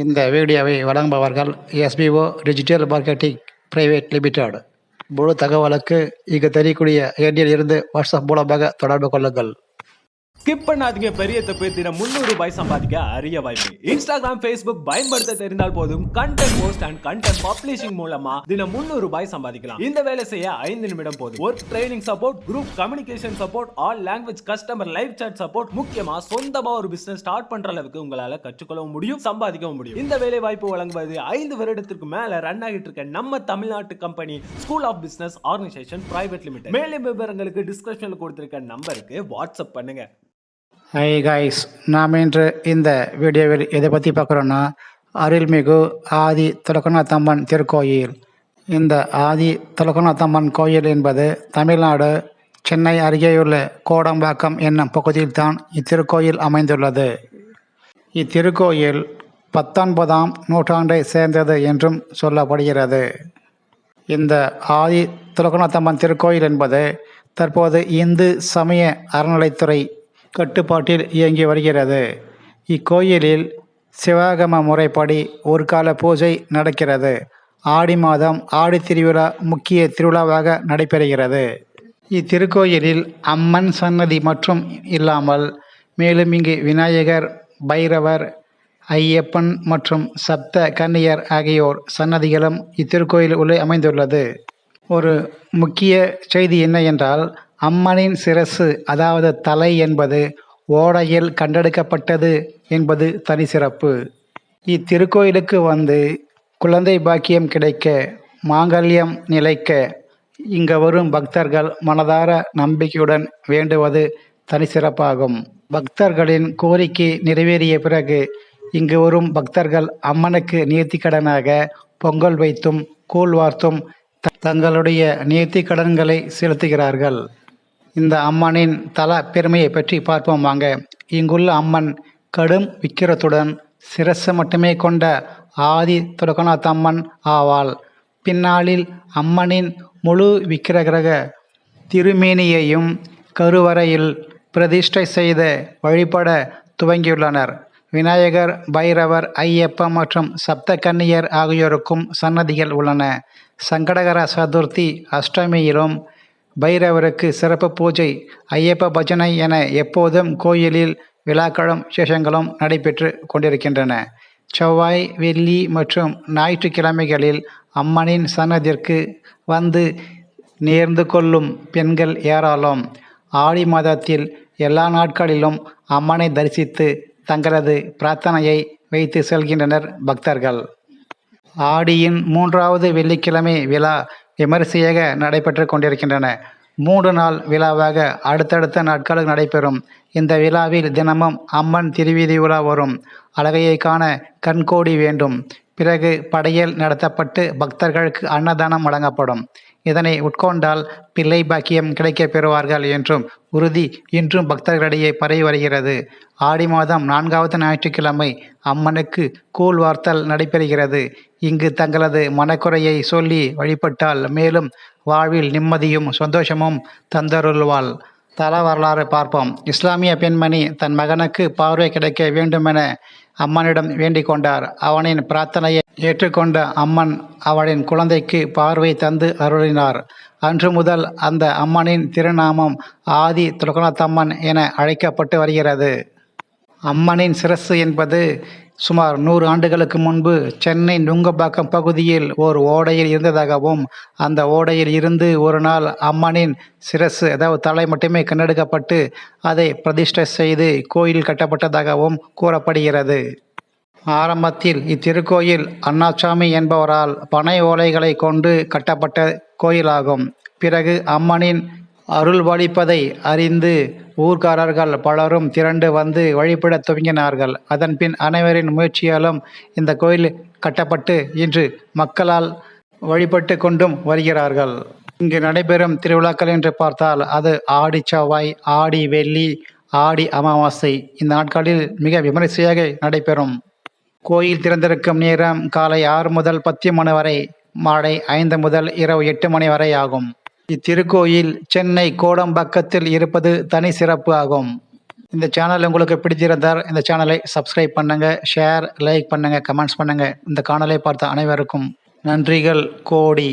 இந்த வீடியோவை வழங்குபவர்கள் SPO digital marketing private limited. முழு தகவலுக்கு இங்கு தெரியக்கூடிய எண்ணில் இருந்து வாட்ஸ்அப் மூலமாக தொடர்பு கொள்ளுங்கள். ஸ்கிப் பண்ணாதீங்க, பெரிய தப்பு. தினம் 300 ரூபாய் சம்பாதிக்க அரிய வாய்ப்பு. இன்ஸ்டாகிராம், ஃபேஸ்புக் பயன்படுத்த தெரிந்தால் போதும். Content post and content publishing மூலமா தினம் 300 ரூபாய் சம்பாதிக்கலாம். இந்த வேலை செய்ய 5 நிமிடம் போதும். Work training support, group communication support, all language customer live chat support, முக்கியமா சொந்தமா ஒரு பிசினஸ் ஸ்டார்ட் பண்ற அளவுக்கு உங்களால கற்றுக்கொள்ளவும் முடியும், சம்பாதிக்கவும் முடியும். இந்த வேலை வாய்ப்பு வழங்குவது 5 வருடத்திற்கு மேல ரன் ஆகிட்டு இருக்க நம்ம தமிழ்நாட்டு company school of business organisation private limited. மேலும் விவரங்களுக்கு டிஸ்கிரிப்ஷன்ல கொடுத்திருக்க நம்பருக்கு வாட்ஸ்அப் பண்ணுங்க. ஹை கைஸ், நாம் இன்று இந்த வீடியோவில் எதை பற்றி பார்க்குறோன்னா, அருள்மிகு ஆதி துலக்கநாத்தம்மன் திருக்கோயில். இந்த ஆதி துலக்கநாத்தம்மன் கோயில் என்பது தமிழ்நாடு சென்னை அருகேயுள்ள கோடம்பாக்கம் என்னும் பகுதியில் தான் இத்திருக்கோயில் அமைந்துள்ளது. இத்திருக்கோயில் 19ஆம் நூற்றாண்டை சேர்ந்தது என்றும் சொல்லப்படுகிறது. இந்த ஆதி துலக்கநாத்தம்மன் திருக்கோயில் என்பது தற்போது இந்து சமய அறநிலைத்துறை கட்டுப்பாட்டில் இயங்கி வருகிறது. இக்கோயிலில் சிவாகம முறைப்படி ஒரு கால பூஜை நடக்கிறது. ஆடி மாதம் ஆடி திருவிழா முக்கிய திருவிழாவாக நடைபெறுகிறது. இத்திருக்கோயிலில் அம்மன் சன்னதி மற்றும் இல்லாமல் மேலும் இங்கு விநாயகர், பைரவர், ஐயப்பன் மற்றும் சப்த கன்னியர் ஆகியோர் சன்னதிகளும் இத்திருக்கோயில் உள்ளே அமைந்துள்ளது. ஒரு முக்கிய செய்தி என்ன என்றால், அம்மனின் சிரசு அதாவது தலை என்பது ஓடையில் கண்டெடுக்கப்பட்டது என்பது தனி சிறப்பு. இத்திருக்கோயிலுக்கு வந்து குழந்தை பாக்கியம் கிடைக்க, மாங்கல்யம் நிலைக்க இங்கு வரும் பக்தர்கள் மனதார நம்பிக்கையுடன் வேண்டுவது தனி சிறப்பாகும். பக்தர்களின் கோரிக்கை நிறைவேறிய பிறகு இங்கு வரும் பக்தர்கள் அம்மனுக்கு நேர்த்திக்கடனாக பொங்கல் வைத்தும் கூழ் வார்த்தும் தங்களுடைய நேர்த்திக்கடன்களை செலுத்துகிறார்கள். இந்த அம்மனின் தல பெருமையை பற்றி பார்ப்போம் வாங்க. இங்குள்ள அம்மன் கடும் விக்கிரத்துடன் சிரசு மட்டுமே கொண்ட ஆதி துலக்கநாத்தம்மன் ஆவாள். பின்னாளில் அம்மனின் முழு விக்கிரக திருமேனியையும் கருவறையில் பிரதிஷ்டை செய்த வழிபட துவங்கியுள்ளனர். விநாயகர், பைரவர், ஐயப்பன் மற்றும் சப்த கன்னியர் ஆகியோருக்கும் சன்னதிகள் உள்ளன. சங்கடகர சதுர்த்தி, அஷ்டமியிலும் பைரவருக்கு சிறப்பு பூஜை, ஐயப்ப பஜனை என எப்போதும் கோயிலில் விழாக்களும் விசேஷங்களும் நடைபெற்று கொண்டிருக்கின்றன. செவ்வாய், வெள்ளி மற்றும் ஞாயிற்றுக்கிழமைகளில் அம்மனின் சன்னதிற்கு வந்து நேர்ந்து கொள்ளும் பெண்கள் ஏராளம். ஆடி மாதத்தில் எல்லா நாட்களிலும் அம்மனை தரிசித்து தங்களது பிரார்த்தனையை வைத்து செல்கின்றனர் பக்தர்கள். ஆடியின் 3வது வெள்ளிக்கிழமை விழா விமரிசையாக நடைபெற்று கொண்டிருக்கின்றன. 3 நாள் விழாவாக அடுத்தடுத்த நாட்களுக்கு நடைபெறும். இந்த விழாவில் தினமும் அம்மன் திருவீதி உலா வரும். அழகையை காண கண்கோடி வேண்டும். பிறகு படையல் நடத்தப்பட்டு பக்தர்களுக்கு அன்னதானம் வழங்கப்படும். இதனை உட்கொண்டால் பிள்ளை பாக்கியம் கிடைக்கப் பெறுவார்கள் என்றும் உறுதி இன்றும் பக்தர்களிடையே பரவி வருகிறது. ஆடி மாதம் 4வது ஞாயிற்றுக்கிழமை அம்மனுக்கு கூழ் வார்த்தல் நடைபெறுகிறது. இங்கு தங்களது மனக்குறையை சொல்லி வழிபட்டால் மேலும் வாழ்வில் நிம்மதியும் சந்தோஷமும் தந்தருள்வாள். தல வரலாறு பார்ப்போம். இஸ்லாமிய பெண்மணி தன் மகனுக்கு பார்வை கிடைக்க வேண்டுமென அம்மனிடம் வேண்டிக் கொண்டார். அவனின் பிரார்த்தனையை ஏற்றுக்கொண்ட அம்மன் அவளின் குழந்தைக்கு பார்வை தந்து அருளினார். அன்று முதல் அந்த அம்மனின் திருநாமம் ஆதி துலக்கநாத்தம்மன் என அழைக்கப்பட்டு வருகிறது. அம்மனின் சிரசு என்பது சுமார் 100 ஆண்டுகளுக்கு முன்பு சென்னை நுங்கம்பாக்கம் பகுதியில் ஓர் ஓடையில் இருந்ததாகவும், அந்த ஓடையில் இருந்து ஒரு நாள் அம்மனின் சிரசு அதாவது தலை மட்டுமே கண்டெடுக்கப்பட்டு அதை பிரதிஷ்டை செய்து கோயில் கட்டப்பட்டதாகவும் கூறப்படுகிறது. ஆரம்பத்தில் இத்திருக்கோயில் அண்ணாசாமி என்பவரால் பனை ஓலைகளை கொண்டு கட்டப்பட்ட கோயிலாகும். பிறகு அம்மனின் அருள்பாலிப்பதை அறிந்து ஊர்க்காரர்கள் பலரும் திரண்டு வந்து வழிபட துவங்கினார்கள். அதன்பின் அனைவரின் முயற்சியாலும் இந்த கோயில் கட்டப்பட்டு இன்று மக்களால் வழிபட்டு கொண்டும் வருகிறார்கள். இங்கு நடைபெறும் திருவிழாக்கள் என்று பார்த்தால் அது ஆடி செவ்வாய், ஆடி வெள்ளி, ஆடி அமாவாசை இந்த நாட்களில் மிக விமரிசையாக நடைபெறும். கோயில் திறந்திருக்கும் நேரம் காலை 6 முதல் 10 மணி வரை, மாலை 5 முதல் இரவு 8 மணி வரை ஆகும். இத்திருக்கோயில் சென்னை கோடம்பாக்கத்தில் இருப்பது தனி சிறப்பு ஆகும். இந்த சேனல் உங்களுக்கு பிடித்திருந்தால் இந்த சேனலை சப்ஸ்கிரைப் பண்ணுங்க, ஷேர், லைக் பண்ணுங்க, கமெண்ட்ஸ் பண்ணுங்க. இந்த காணொளியை பார்த்த அனைவருக்கும் நன்றிகள் கோடி.